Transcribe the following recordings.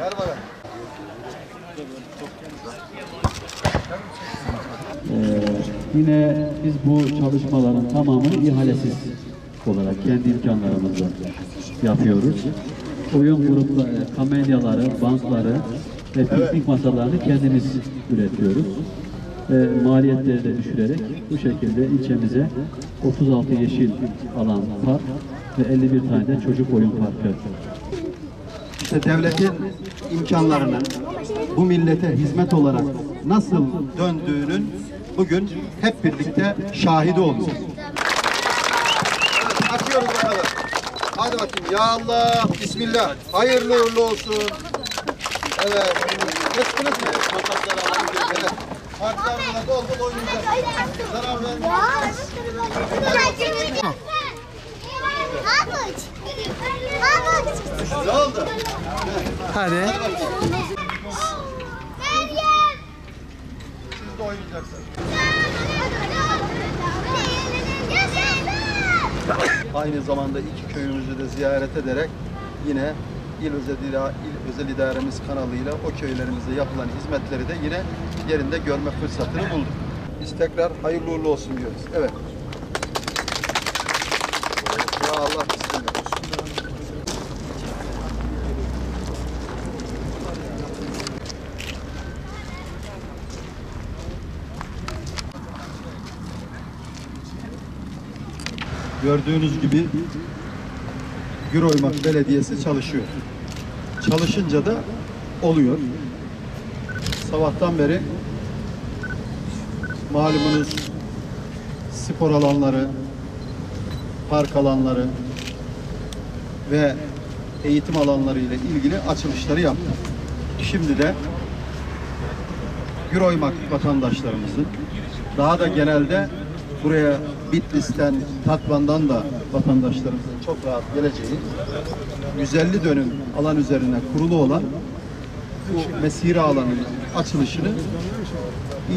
Ver bana. Yine biz bu çalışmaların tamamını ihalesiz olarak kendi imkanlarımızla yapıyoruz. Oyun grupları, kamelyaları, bankları ve piknik masalarını kendimiz üretiyoruz. Maliyetleri de düşürerek bu şekilde ilçemize 36 yeşil alan park ve 51 tane de çocuk oyun parkı. İşte devletin imkanlarının bu millete hizmet olarak nasıl döndüğünün bugün hep birlikte şahidi oluyoruz. Evet, açıyoruz bakalım. Hadi bakayım. Ya Allah, Bismillah. Hayırlı uğurlu olsun. Evet. Geçtiniz mi? Evet. Parklarına doldu oynayacağız. Zarar vermeyin. Ne oldu? Hadi. Siz de oynayacaksınız. Aynı zamanda iki köyümüzü de ziyaret ederek yine İl Özel İdaremiz kanalıyla o köylerimizde yapılan hizmetleri de yine yerinde görme fırsatını bulduk. Biz tekrar hayırlı uğurlu olsun diyoruz. Evet. Ya Allah bismillah. Gördüğünüz gibi Güroymak Belediyesi çalışıyor. Çalışınca da oluyor. Sabahtan beri malumunuz spor alanları, park alanları ve eğitim alanları ile ilgili açılışları yaptık. Şimdi de Güroymak vatandaşlarımızın, daha da genelde buraya Bitlis'ten, Tatvan'dan da vatandaşlarımızın çok rahat geleceği 150 dönüm alan üzerine kurulu olan bu mesire alanının açılışını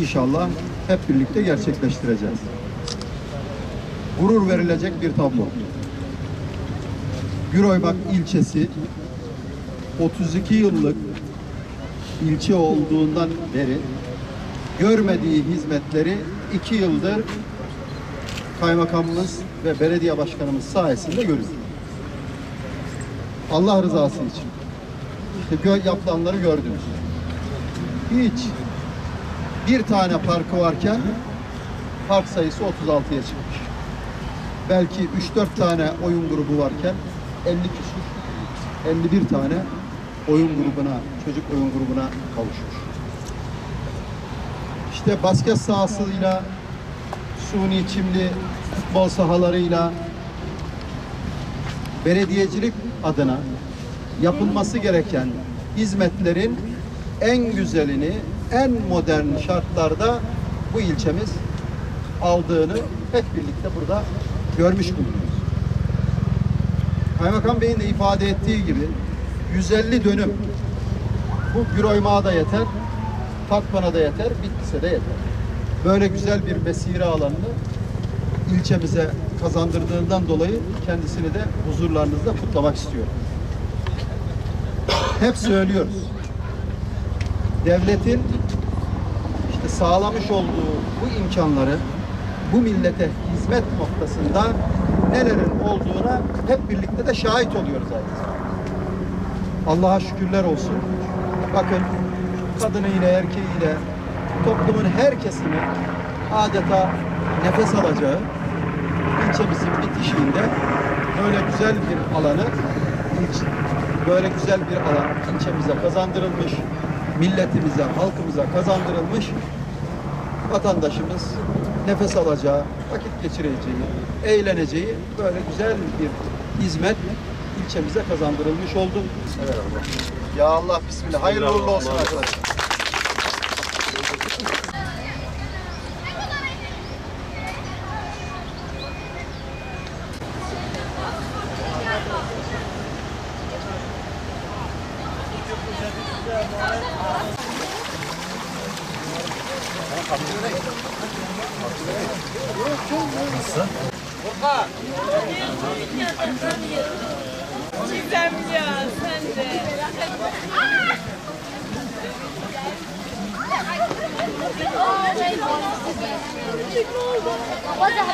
inşallah hep birlikte gerçekleştireceğiz. Gurur verilecek bir tablo. Güroymak ilçesi 32 yıllık ilçe olduğundan beri görmediği hizmetleri 2 yıldır kaymakamımız ve belediye başkanımız sayesinde görüyoruz. Allah rızası için. İşte yapılanları gördünüz. Hiç bir tane parkı varken park sayısı 36'ya çıkmış. Belki 3-4 tane oyun grubu varken 50 küsur, 51 tane oyun grubuna, çocuk oyun grubuna kavuşmuş. İşte basket sahasıyla, suni çimli futbol sahalarıyla belediyecilik adına yapılması gereken hizmetlerin en güzelini, en modern şartlarda bu ilçemiz aldığını hep birlikte burada görmüş bulunuyoruz. Kaymakam Bey'in de ifade ettiği gibi 150 dönüm bu Güroymak'a da yeter, Tatvan'a da yeter, Bitlis'e de yeter. Böyle güzel bir mesire alanını ilçemize kazandırdığından dolayı kendisini de huzurlarınızda kutlamak istiyorum. Hep söylüyoruz. Devletin işte sağlamış olduğu bu imkanları bu millete hizmet noktasında nelerin olduğuna hep birlikte de şahit oluyoruz ayrıca. Allah'a şükürler olsun. Bakın kadınıyla erkeğiyle toplumun her kesimi adeta nefes alacağı ilçemizin bitişiğinde böyle güzel bir alanı böyle güzel bir alan ilçemize kazandırılmış, milletimize, halkımıza kazandırılmış, vatandaşımız nefes alacağı, vakit geçireceği, eğleneceği böyle güzel bir hizmet ilçemize kazandırılmış oldu. Evet. Ya Allah bismillah. Hayırlı uğurlu olsun arkadaşlar. Nasıl? Çizem ya sen de. وزع